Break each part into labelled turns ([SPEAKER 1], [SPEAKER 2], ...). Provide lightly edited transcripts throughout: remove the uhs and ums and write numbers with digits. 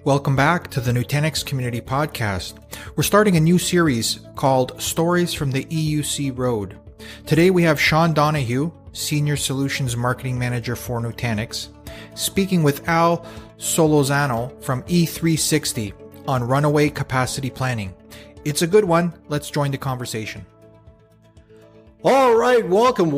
[SPEAKER 1] Welcome back to the Nutanix Community Podcast. We're starting a new series called Stories from the EUC Road. Today we have Sean Donahue, Senior Solutions Marketing Manager for Nutanix, speaking with Al Solorzano from E360 on Runaway Capacity Planning. It's a good one. Let's join the conversation.
[SPEAKER 2] All right, welcome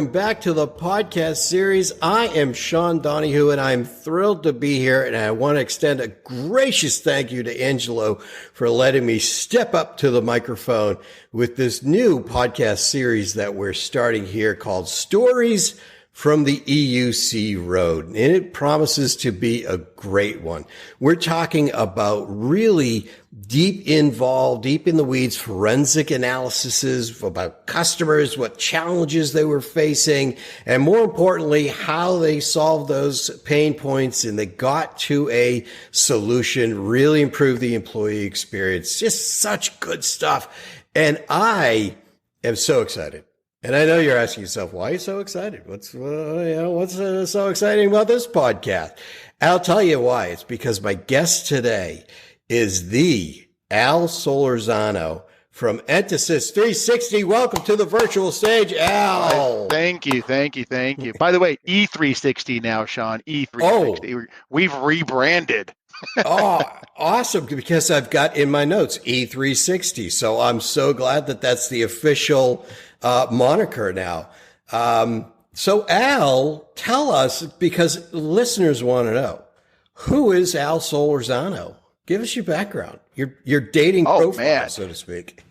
[SPEAKER 2] back to the podcast series. I am Sean Donahue, and I'm thrilled to be here, and I want to extend a gracious thank you to Angelo for letting me step up to the microphone with this new podcast series that we're starting here called Stories from the EUC Road, and it promises to be a great one. We're talking about really deep in the weeds forensic analyses about customers, what challenges they were facing, and more importantly, how they solved those pain points and they got to a solution, really improved the employee experience. Just such good stuff. And I am so excited. And I know you're asking yourself, why are you so excited? What's so exciting about this podcast? I'll tell you why. It's because my guest today is the Al Solorzano from Nutanix 360. Welcome to the virtual stage, Al.
[SPEAKER 3] Thank you. By the way, E360 now, Sean. E360. Oh. We've rebranded.
[SPEAKER 2] Oh, awesome. Because I've got in my notes E360. So I'm so glad that that's the official moniker now. So Al, tell us, because listeners want to know, who is Al Solorzano? Give us your background, your dating profile, so to speak.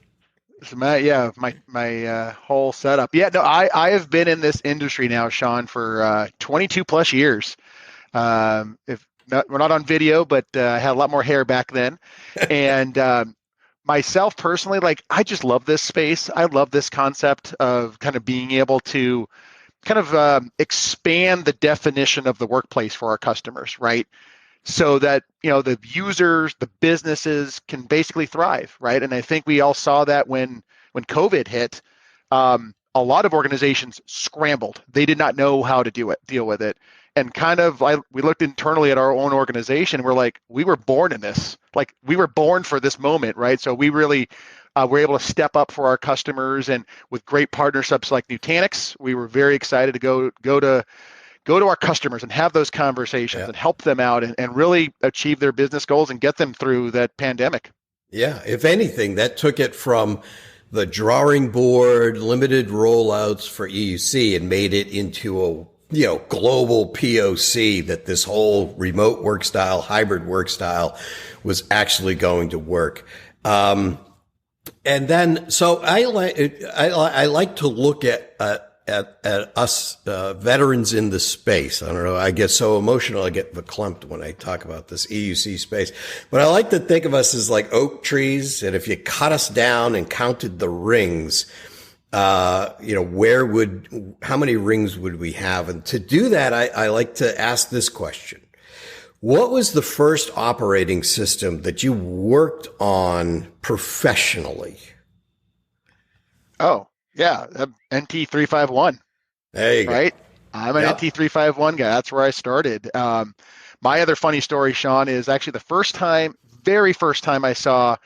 [SPEAKER 3] So my whole setup. Yeah, no, I have been in this industry now, Sean, for 22 plus years. We're not on video, but I had a lot more hair back then. And myself personally, I just love this space. I love this concept of kind of being able to kind of expand the definition of the workplace for our customers, right? So that, the users, the businesses can basically thrive, right? And I think we all saw that when COVID hit, a lot of organizations scrambled. They did not know how to deal with it. And we looked internally at our own organization. We're like, we were born in this. We were born for this moment, right? So we really were able to step up for our customers, and with great partnerships like Nutanix, we were very excited to go to our customers and have those conversations and help them out and really achieve their business goals and get them through that pandemic.
[SPEAKER 2] Yeah, if anything, that took it from the drawing board, limited rollouts for EUC and made it into a global POC that this whole remote work style, hybrid work style was actually going to work. And then, so I like to look at us veterans in the space. I don't know. I get so emotional. I get verklempt when I talk about this EUC space. But I like to think of us as like oak trees. And if you cut us down and counted the rings, how many rings would we have? And to do that, I like to ask this question. What was the first operating system that you worked on professionally?
[SPEAKER 3] Oh, yeah, NT 351.
[SPEAKER 2] There you go.
[SPEAKER 3] Right? I'm an NT 351 guy. That's where I started. My other funny story, Sean, is actually very first time I saw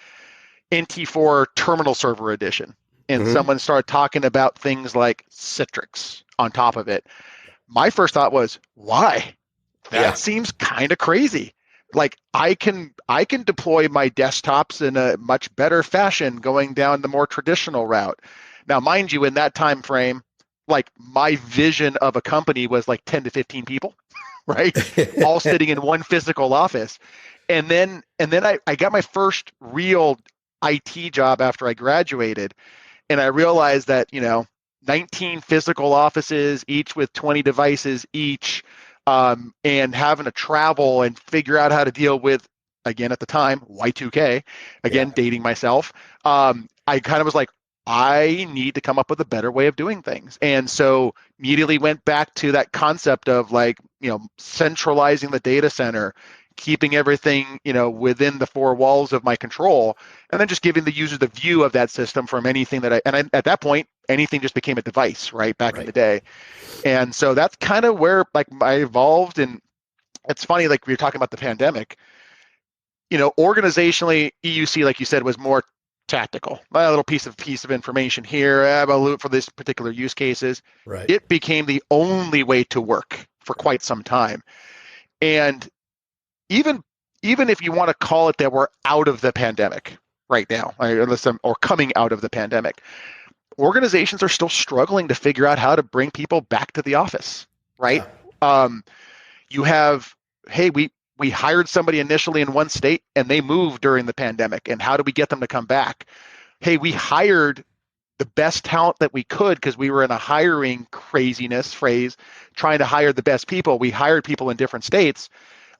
[SPEAKER 3] NT4 Terminal Server Edition. And someone started talking about things like Citrix on top of it. My first thought was, why? That seems kind of crazy. I can deploy my desktops in a much better fashion going down the more traditional route. Now, mind you, in that time frame, my vision of a company was 10 to 15 people, right? All sitting in one physical office. And then I got my first real IT job after I graduated. And I realized that, 19 physical offices, each with 20 devices each, and having to travel and figure out how to deal with, again, at the time, Y2K, dating myself. I kind of was like, I need to come up with a better way of doing things. And so immediately went back to that concept of centralizing the data center, keeping everything, within the four walls of my control, and then just giving the user the view of that system from anything at that point, anything just became a device, right? Back in the day. And so that's kind of where I evolved. And it's funny, we were talking about the pandemic. organizationally, EUC, like you said, was more tactical. A little piece of information here, for this particular use cases.
[SPEAKER 2] Right.
[SPEAKER 3] It became the only way to work for quite some time. And even if you want to call it that we're out of the pandemic right now, or coming out of the pandemic, organizations are still struggling to figure out how to bring people back to the office, right? Yeah. You have, hey, we hired somebody initially in one state and they moved during the pandemic, and how do we get them to come back? Hey, we hired the best talent that we could because we were in a hiring craziness phase, trying to hire the best people. We hired people in different states.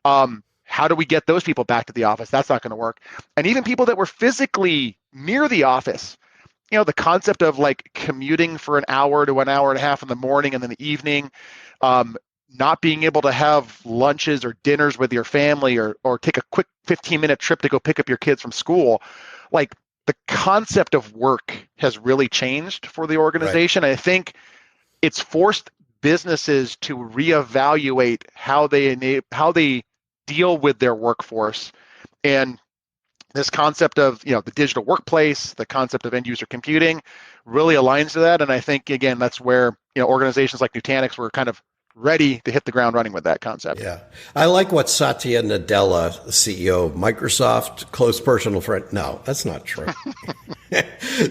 [SPEAKER 3] How do we get those people back to the office? That's not going to work. And even people that were physically near the office, the concept of like commuting for an hour to an hour and a half in the morning and then the evening, not being able to have lunches or dinners with your family or take a quick 15-minute trip to go pick up your kids from school. Like, the concept of work has really changed for the organization. Right. I think it's forced businesses to reevaluate how they deal with their workforce. And this concept of the digital workplace, the concept of end user computing really aligns to that. And I think, again, that's where organizations like Nutanix were kind of ready to hit the ground running with that concept.
[SPEAKER 2] Yeah. I like what Satya Nadella, the CEO of Microsoft, close personal friend, no, that's not true,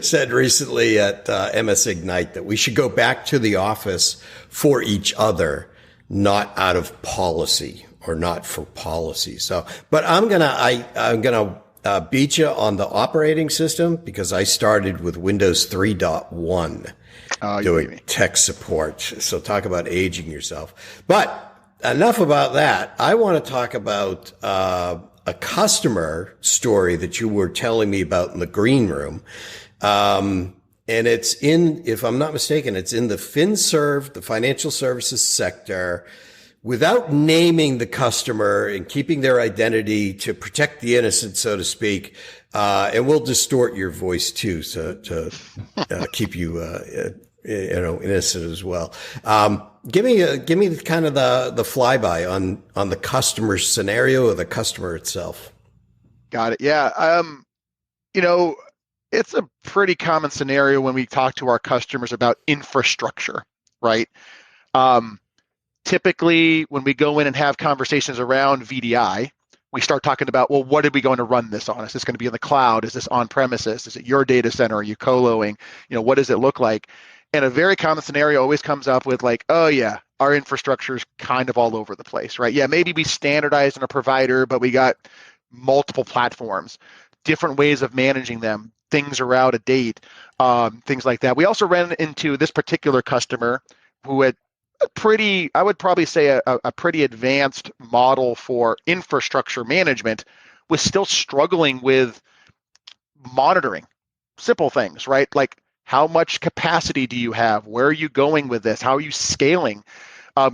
[SPEAKER 2] said recently at MS Ignite that we should go back to the office for each other, not out of policy or not for policy. So, but I'm going to beat you on the operating system because I started with Windows 3.1. Doing tech support. So talk about aging yourself. But enough about that. I want to talk about a customer story that you were telling me about in the green room. And it's in, if I'm not mistaken, it's in the FinServ, the financial services sector, without naming the customer and keeping their identity to protect the innocent, so to speak. And we'll distort your voice too, so to keep you, innocent as well. Give me kind of the flyby on the customer scenario or the customer itself.
[SPEAKER 3] Got it. Yeah. It's a pretty common scenario when we talk to our customers about infrastructure, right? Typically, when we go in and have conversations around VDI, we start talking about, well, what are we going to run this on? Is this going to be in the cloud? Is this on premises? Is it your data center? Are you coloing? What does it look like? And a very common scenario always comes up with like, oh yeah, our infrastructure is kind of all over the place, right? Yeah, maybe we standardized on a provider, but we got multiple platforms, different ways of managing them. Things are out of date, things like that. We also ran into this particular customer who had I would probably say a pretty advanced model for infrastructure management, was still struggling with monitoring simple things, right? Like, how much capacity do you have? Where are you going with this? How are you scaling?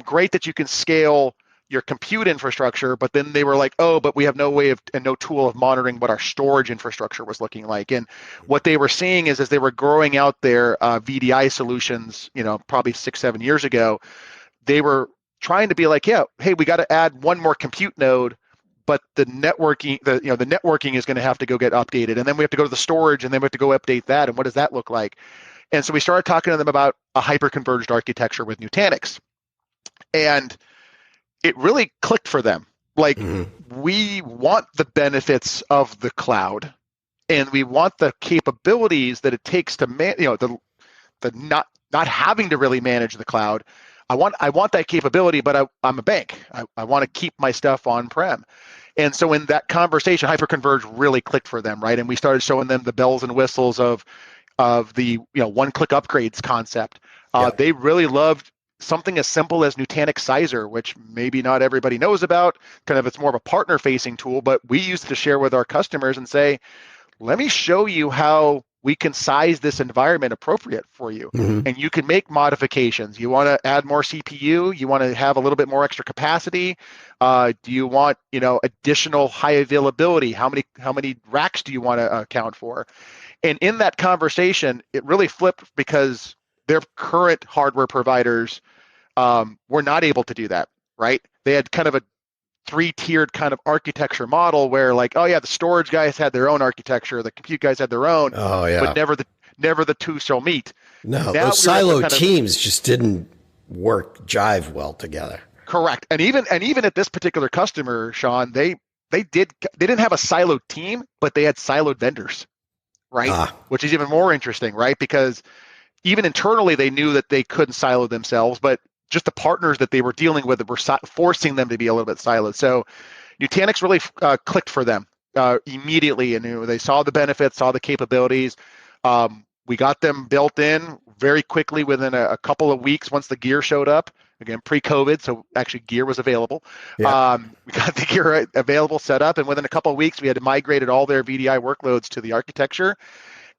[SPEAKER 3] Great that you can scale your compute infrastructure, but then they were like, oh, but we have no way of and no tool of monitoring what our storage infrastructure was looking like. And what they were seeing is as they were growing out their VDI solutions, probably 6-7 years ago, they were trying to be like, yeah, hey, we got to add one more compute node, but the networking, the networking is going to have to go get updated, and then we have to go to the storage, and then we have to go update that, and what does that look like? And so we started talking to them about a hyper-converged architecture with Nutanix, and it really clicked for them. Like, we want the benefits of the cloud, and we want the capabilities that it takes to the not having to really manage the cloud. I want that capability, but I'm a bank. I want to keep my stuff on-prem. And so in that conversation, hyperconverged really clicked for them, right? And we started showing them the bells and whistles of the one-click upgrades concept. They really loved something as simple as Nutanix Sizer, which maybe not everybody knows about. Kind of, it's more of a partner-facing tool, but we use it to share with our customers and say, let me show you how we can size this environment appropriate for you. And you can make modifications. You want to add more CPU? You want to have a little bit more extra capacity? Do you want, additional high availability? How many racks do you want to account for? And in that conversation, it really flipped because their current hardware providers were not able to do that, right? They had kind of three-tiered kind of architecture model where like, oh yeah, the storage guys had their own architecture, the compute guys had their own, but never the two shall meet.
[SPEAKER 2] No, those silo teams just didn't jive well together.
[SPEAKER 3] Correct. And even at this particular customer, Sean, they didn't have a siloed team, but they had siloed vendors, right? Which is even more interesting, right? Because even internally, they knew that they couldn't silo themselves, but just the partners that they were dealing with were forcing them to be a little bit siloed. So Nutanix really clicked for them immediately, and they saw the benefits, saw the capabilities. We got them built in very quickly within a couple of weeks once the gear showed up. Again, pre-COVID, so actually gear was available. Yeah. We got the gear available, set up, and within a couple of weeks, we had migrated all their VDI workloads to the architecture,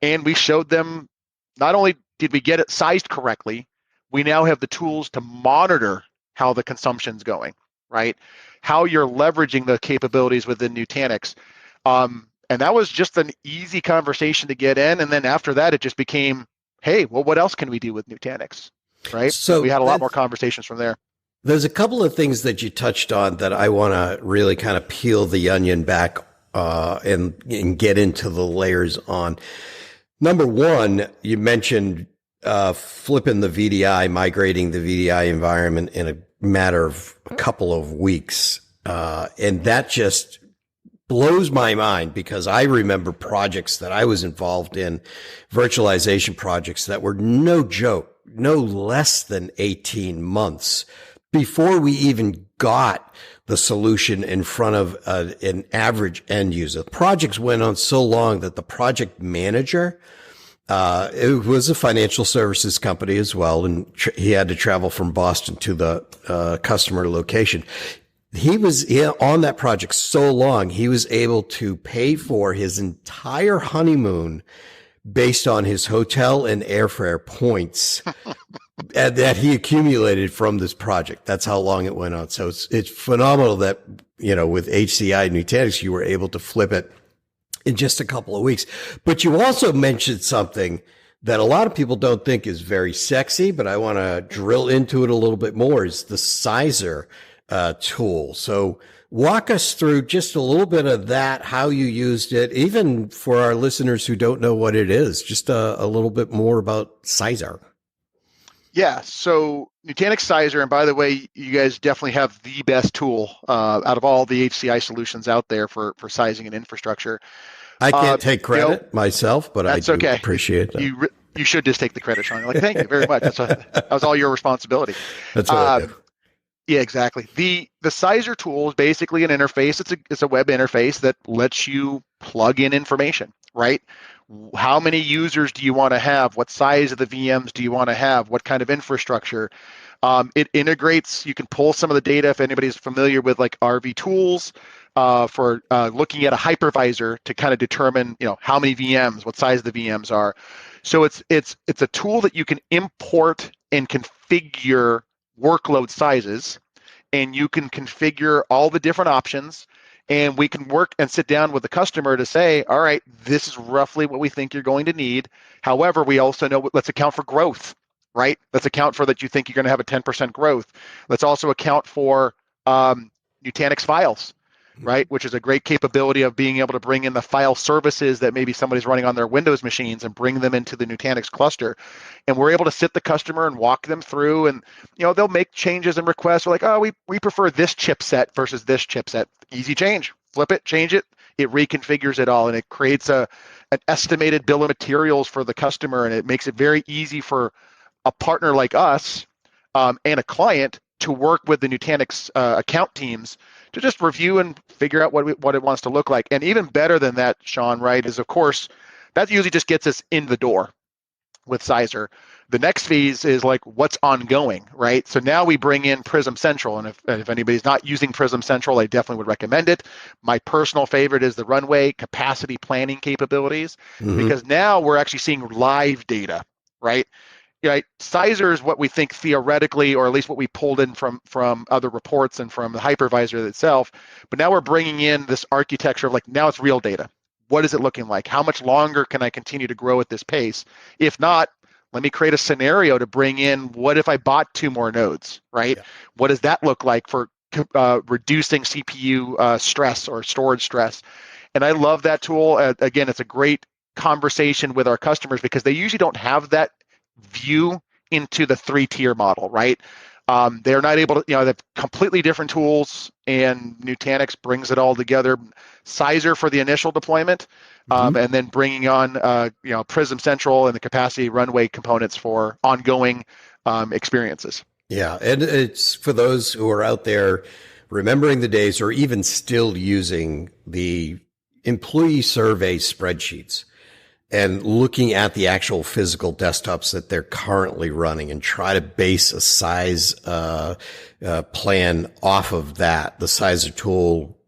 [SPEAKER 3] and we showed them not only did we get it sized correctly, we now have the tools to monitor how the consumption's going, right? How you're leveraging the capabilities within Nutanix. And that was just an easy conversation to get in. And then after that, it just became, hey, well, what else can we do with Nutanix, right? So we had a lot more conversations from there.
[SPEAKER 2] There's a couple of things that you touched on that I want to really kind of peel the onion back and get into the layers on. Number one, you mentioned flipping the VDI, migrating the VDI environment in a matter of a couple of weeks. And that just blows my mind because I remember projects that I was involved in, virtualization projects that were no joke, no less than 18 months before we even got the solution in front of an average end user. Projects went on so long that the project manager, it was a financial services company as well, and he had to travel from Boston to the customer location. He was on that project so long, he was able to pay for his entire honeymoon based on his hotel and airfare points that he accumulated from this project. That's how long it went on. So it's phenomenal that, with HCI Nutanix, you were able to flip it in just a couple of weeks. But you also mentioned something that a lot of people don't think is very sexy, but I want to drill into it a little bit more, is the Sizer tool. So walk us through just a little bit of that, how you used it, even for our listeners who don't know what it is, just a little bit more about Sizer.
[SPEAKER 3] Yeah, so Nutanix Sizer, and by the way, you guys definitely have the best tool out of all the HCI solutions out there for sizing and infrastructure.
[SPEAKER 2] I can't take credit myself, but I do appreciate that.
[SPEAKER 3] You should just take the credit, Sean. You're like, thank you very much. That was all your responsibility.
[SPEAKER 2] That's what I do.
[SPEAKER 3] Yeah, exactly. The Sizer tool is basically an interface. It's a web interface that lets you plug in information, right? How many users do you want to have? What size of the VMs do you want to have? What kind of infrastructure? It integrates, you can pull some of the data if anybody's familiar with like RV tools for looking at a hypervisor to kind of determine, how many VMs, what size the VMs are. So it's a tool that you can import and configure workload sizes, and you can configure all the different options, and we can work and sit down with the customer to say, all right, this is roughly what we think you're going to need. However, we also know, let's account for growth, right? Let's account for that you think you're going to have a 10% growth. Let's also account for Nutanix Files, right? Which is a great capability of being able to bring in the file services that maybe somebody's running on their Windows machines and bring them into the Nutanix cluster. And we're able to sit the customer and walk them through, and they'll make changes and requests. We're like, oh, we prefer this chipset versus this chipset. Easy change. Flip it, change it. It reconfigures it all, and it creates an estimated bill of materials for the customer, and it makes it very easy for a partner like us and a client to work with the Nutanix account teams to just review and figure out what it wants to look like. And even better than that, Sean, right, is of course, that usually just gets us in the door with Sizer. The next phase is like what's ongoing, right? So now we bring in Prism Central, and if anybody's not using Prism Central, I definitely would recommend it. My personal favorite is the Runaway capacity planning capabilities, because now we're actually seeing live data, right? Right, Sizer is what we think theoretically, or at least what we pulled in from other reports and from the hypervisor itself. But now we're bringing in this architecture of like, now it's real data. What is it looking like? How much longer can I continue to grow at this pace? If not, let me create a scenario to bring in, what if I bought 2 more nodes, right? Yeah. What does that look like for reducing CPU stress or storage stress. And I love that tool. Again, it's a great conversation with our customers because they usually don't have that view into the 3-tier model, right? They're not able to, they have completely different tools, and Nutanix brings it all together. Sizer for the initial deployment, and then bringing on, Prism Central and the capacity Runaway components for ongoing experiences.
[SPEAKER 2] Yeah, and it's for those who are out there remembering the days or even still using the employee survey spreadsheets and looking at the actual physical desktops that they're currently running and try to base a size plan off of that. The Sizer tool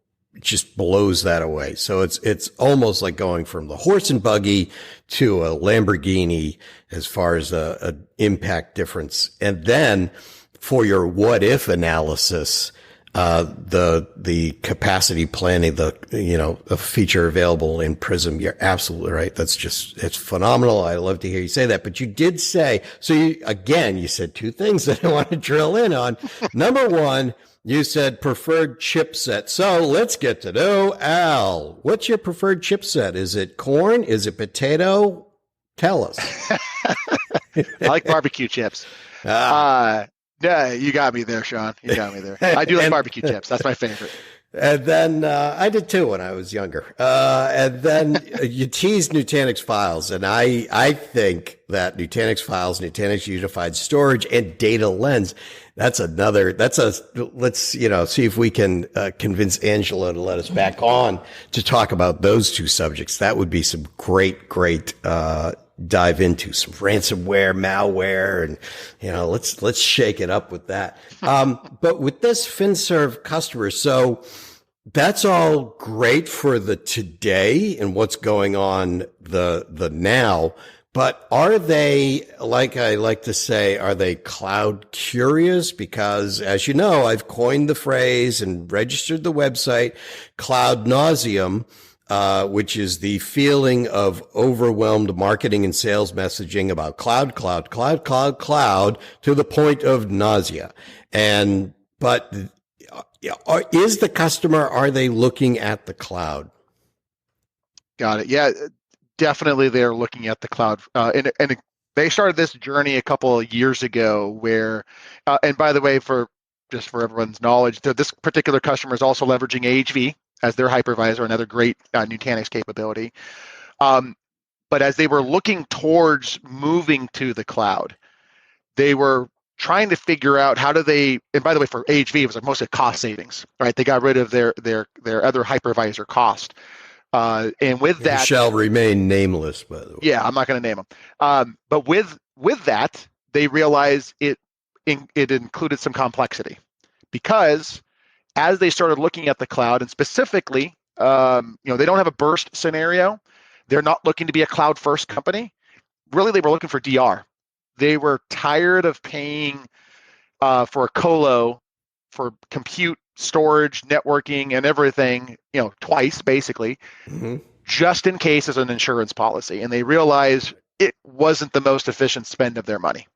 [SPEAKER 2] just blows that away. So it's almost like going from the horse and buggy to a Lamborghini as far as a impact difference. And then for your what if analysis, the capacity planning, a feature available in Prism. You're absolutely right. It's phenomenal. I love to hear you say that, but you did say, you said two things that I want to drill in on. Number one, you said preferred chipset. So let's get to know Al. What's your preferred chipset? Is it corn? Is it potato? Tell us.
[SPEAKER 3] I like barbecue chips. Yeah, you got me there, Sean. You got me there. I do like barbecue chips. That's my favorite.
[SPEAKER 2] And then I did too when I was younger. And then you teased Nutanix Files, and I think that Nutanix Files, Nutanix Unified Storage, and Data Lens. Let's see if we can convince Angela to let us back on to talk about those two subjects. That would be some great dive into some ransomware, malware, and let's shake it up with that. But with this FinServ customer, so that's all great for the today and what's going on the now. But are they, like I like to say, are they cloud curious? Because as you know, I've coined the phrase and registered the website cloud nauseum, which is the feeling of overwhelmed marketing and sales messaging about cloud to the point of nausea. But is the customer, are they looking at the cloud?
[SPEAKER 3] Got it. Yeah, definitely they're looking at the cloud. And they started this journey a couple of years ago where, and by the way, just for everyone's knowledge, this particular customer is also leveraging AHV as their hypervisor, another great Nutanix capability. But as they were looking towards moving to the cloud, they were trying to figure out how do they, and by the way, for AHV, it was mostly cost savings, right? They got rid of their other hypervisor cost. And with that,
[SPEAKER 2] it shall remain nameless, by the way.
[SPEAKER 3] Yeah, I'm not going to name them. But with that, they realized it included some complexity, because as they started looking at the cloud, and specifically, they don't have a burst scenario. They're not looking to be a cloud first company. Really, they were looking for DR. They were tired of paying for a colo for compute, storage, networking, and everything, twice basically, just in case as an insurance policy. And they realized it wasn't the most efficient spend of their money.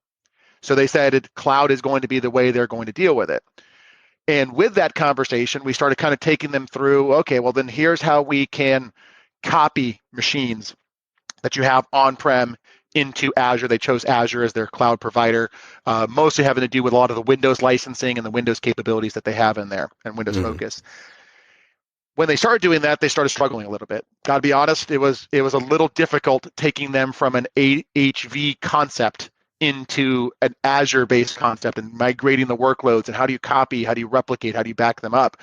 [SPEAKER 3] So they decided cloud is going to be the way they're going to deal with it. And with that conversation, we started kind of taking them through, okay, well then here's how we can copy machines that you have on-prem into Azure. They chose Azure as their cloud provider, mostly having to do with a lot of the Windows licensing and the Windows capabilities that they have in there and Windows Focus. When they started doing that, they started struggling a little bit. Got to be honest, it was a little difficult taking them from an AHV concept into an Azure-based concept and migrating the workloads and how do you copy, how do you replicate, how do you back them up?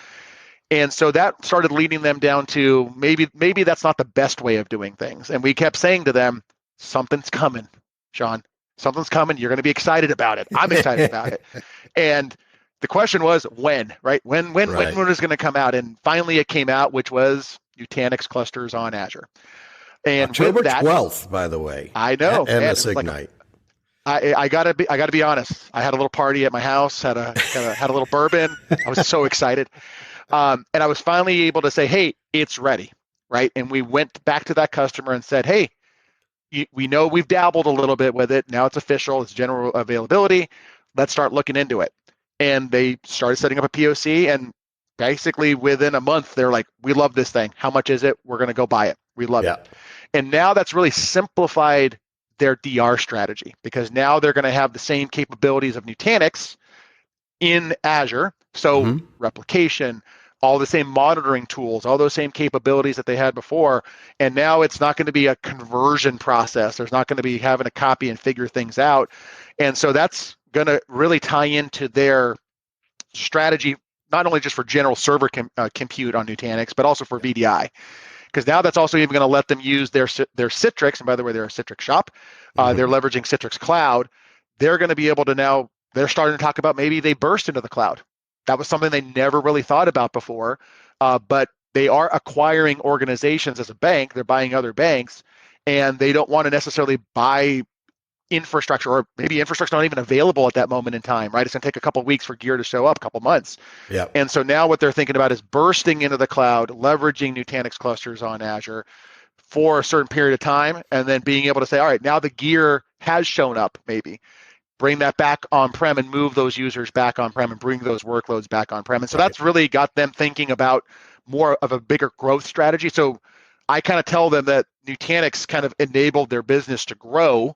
[SPEAKER 3] And so that started leading them down to maybe that's not the best way of doing things. And we kept saying to them, something's coming, Sean. Something's coming. You're going to be excited about it. I'm excited about it. And the question was when, right? When is it going to come out? And finally it came out, which was Nutanix clusters on Azure. And
[SPEAKER 2] October 12th, by the way.
[SPEAKER 3] I know.
[SPEAKER 2] At MS Ignite.
[SPEAKER 3] I gotta be honest. I had a little party at my house, had a little bourbon. I was so excited. And I was finally able to say, hey, it's ready, right? And we went back to that customer and said, hey, we know we've dabbled a little bit with it. Now it's official. It's general availability. Let's start looking into it. and they started setting up a POC, and basically within a month, they're like, we love this thing. How much is it? We're going to go buy it. We love it. And now that's really simplified their DR strategy, because now they're going to have the same capabilities of Nutanix in Azure. So replication, all the same monitoring tools, all those same capabilities that they had before. And now it's not going to be a conversion process. There's not going to be having to copy and figure things out. And so that's going to really tie into their strategy, not only just for general server compute on Nutanix, but also for VDI. Because now that's also even going to let them use their Citrix, and by the way, they're a Citrix shop. They're leveraging Citrix Cloud. They're going to be able to now, they're starting to talk about maybe they burst into the cloud. That was something they never really thought about before, but they are acquiring organizations as a bank. They're buying other banks, and they don't want to necessarily buy infrastructure, or maybe infrastructure not even available at that moment in time, right? It's going to take a couple of weeks for gear to show up, a couple of months. And so now what they're thinking about is bursting into the cloud, leveraging Nutanix clusters on Azure for a certain period of time, and then being able to say, all right, now the gear has shown up, maybe bring that back on-prem and move those users back on-prem and bring those workloads back on-prem. And so that's really got them thinking about more of a bigger growth strategy. So I kind of tell them that Nutanix kind of enabled their business to grow,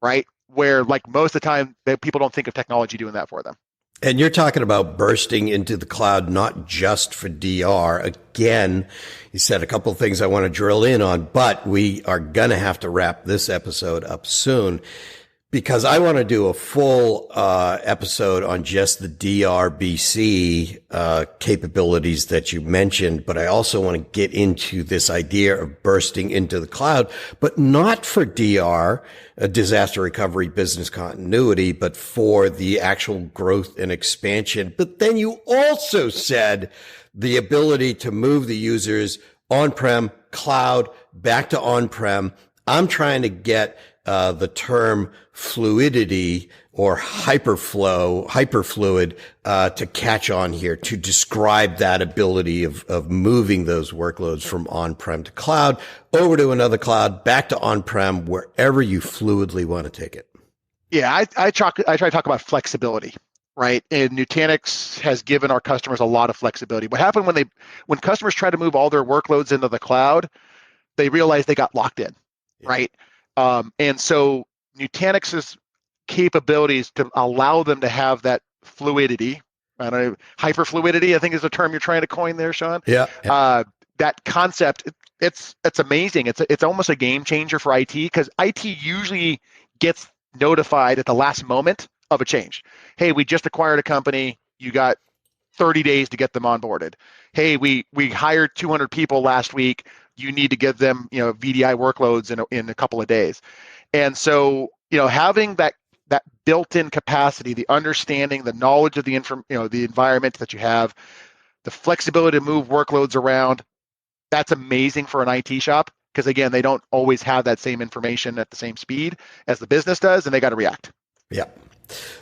[SPEAKER 3] right? Where like most of the time people don't think of technology doing that for them.
[SPEAKER 2] And you're talking about bursting into the cloud, not just for DR. Again, you said a couple of things I want to drill in on, but we are going to have to wrap this episode up soon, because I want to do a full episode on just the DRBC capabilities that you mentioned, but I also want to get into this idea of bursting into the cloud, but not for DR, disaster recovery, business continuity, but for the actual growth and expansion. But then you also said the ability to move the users on-prem, cloud, back to on-prem. I'm trying to get the term fluidity or hyperfluid to catch on here, to describe that ability of moving those workloads from on-prem to cloud, over to another cloud, back to on-prem, wherever you fluidly want to take it.
[SPEAKER 3] Yeah, I try to talk about flexibility, right? And Nutanix has given our customers a lot of flexibility. What happened when customers try to move all their workloads into the cloud, they realized they got locked in, right? And so Nutanix's capabilities to allow them to have that fluidity, I don't know, hyperfluidity, I think is the term you're trying to coin there, Sean. That concept, it's amazing. It's almost a game changer for IT, because IT usually gets notified at the last moment of a change. Hey, we just acquired a company. You got 30 days to get them onboarded. Hey, we hired 200 people last week. You need to give them, VDI workloads in a couple of days. And so, having that built-in capacity, the understanding, the knowledge of the environment that you have, the flexibility to move workloads around, that's amazing for an IT shop, because again, they don't always have that same information at the same speed as the business does, and they got to react.
[SPEAKER 2] Yeah.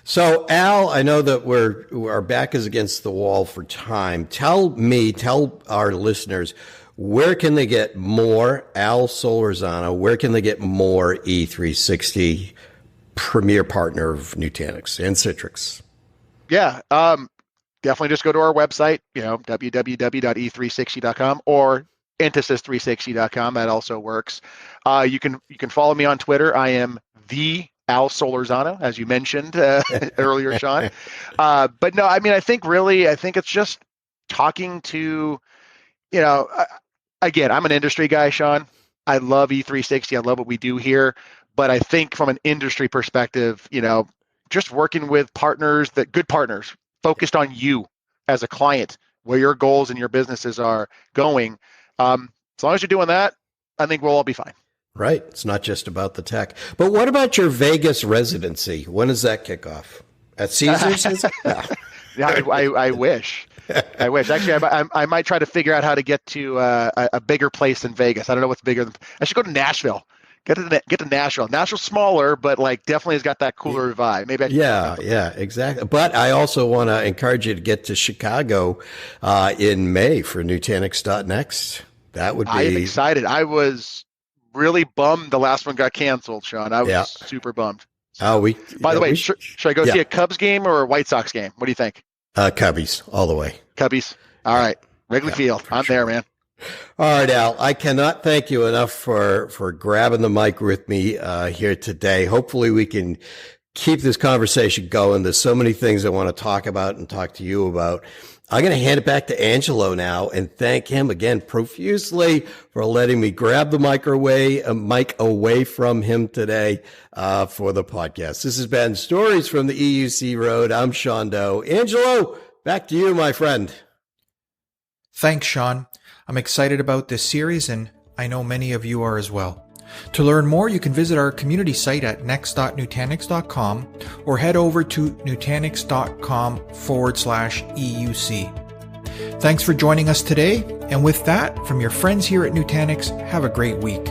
[SPEAKER 2] So Al, I know that our back is against the wall for time. Tell our listeners, where can they get more Al Solorzano? Where can they get more E360, premier partner of Nutanix and Citrix?
[SPEAKER 3] Yeah, definitely just go to our website, www.e360.com or Entesys360.com. That also works. You can follow me on Twitter. I am the Al Solorzano, as you mentioned earlier, Sean. But no, I think it's just talking to, again, I'm an industry guy, Sean. I love E360. I love what we do here. But I think from an industry perspective, just working with good partners focused on you as a client, where your goals and your businesses are going. As long as you're doing that, I think we'll all be fine.
[SPEAKER 2] Right. It's not just about the tech. But what about your Vegas residency? When does that kick off? At Caesars?
[SPEAKER 3] Yeah, I wish. I wish. Actually, I might try to figure out how to get to a bigger place than Vegas. I don't know what's bigger. I should go to Nashville. Get to Nashville. Nashville's smaller, but definitely has got that cooler vibe. Maybe.
[SPEAKER 2] Yeah, exactly. But I also want to encourage you to get to Chicago in May for Nutanix.next. That would be. I am
[SPEAKER 3] excited. I was really bummed the last one got canceled, Sean. I was super bummed. By the way, should I go see a Cubs game or a White Sox game? What do you think?
[SPEAKER 2] Cubbies, all the way.
[SPEAKER 3] Cubbies. All right. Wrigley Field. I'm
[SPEAKER 2] sure.
[SPEAKER 3] there, man.
[SPEAKER 2] All right, Al, I cannot thank you enough for grabbing the mic with me here today. Hopefully we can keep this conversation going. There's so many things I want to talk about and talk to you about. I'm going to hand it back to Angelo now and thank him again profusely for letting me grab the mic away from him today for the podcast. This has been Stories from the EUC Road. I'm Sean Doe. Angelo, back to you, my friend.
[SPEAKER 1] Thanks, Sean. I'm excited about this series, and I know many of you are as well. To learn more, you can visit our community site at next.nutanix.com or head over to nutanix.com/EUC. Thanks for joining us today, and with that, from your friends here at Nutanix, have a great week.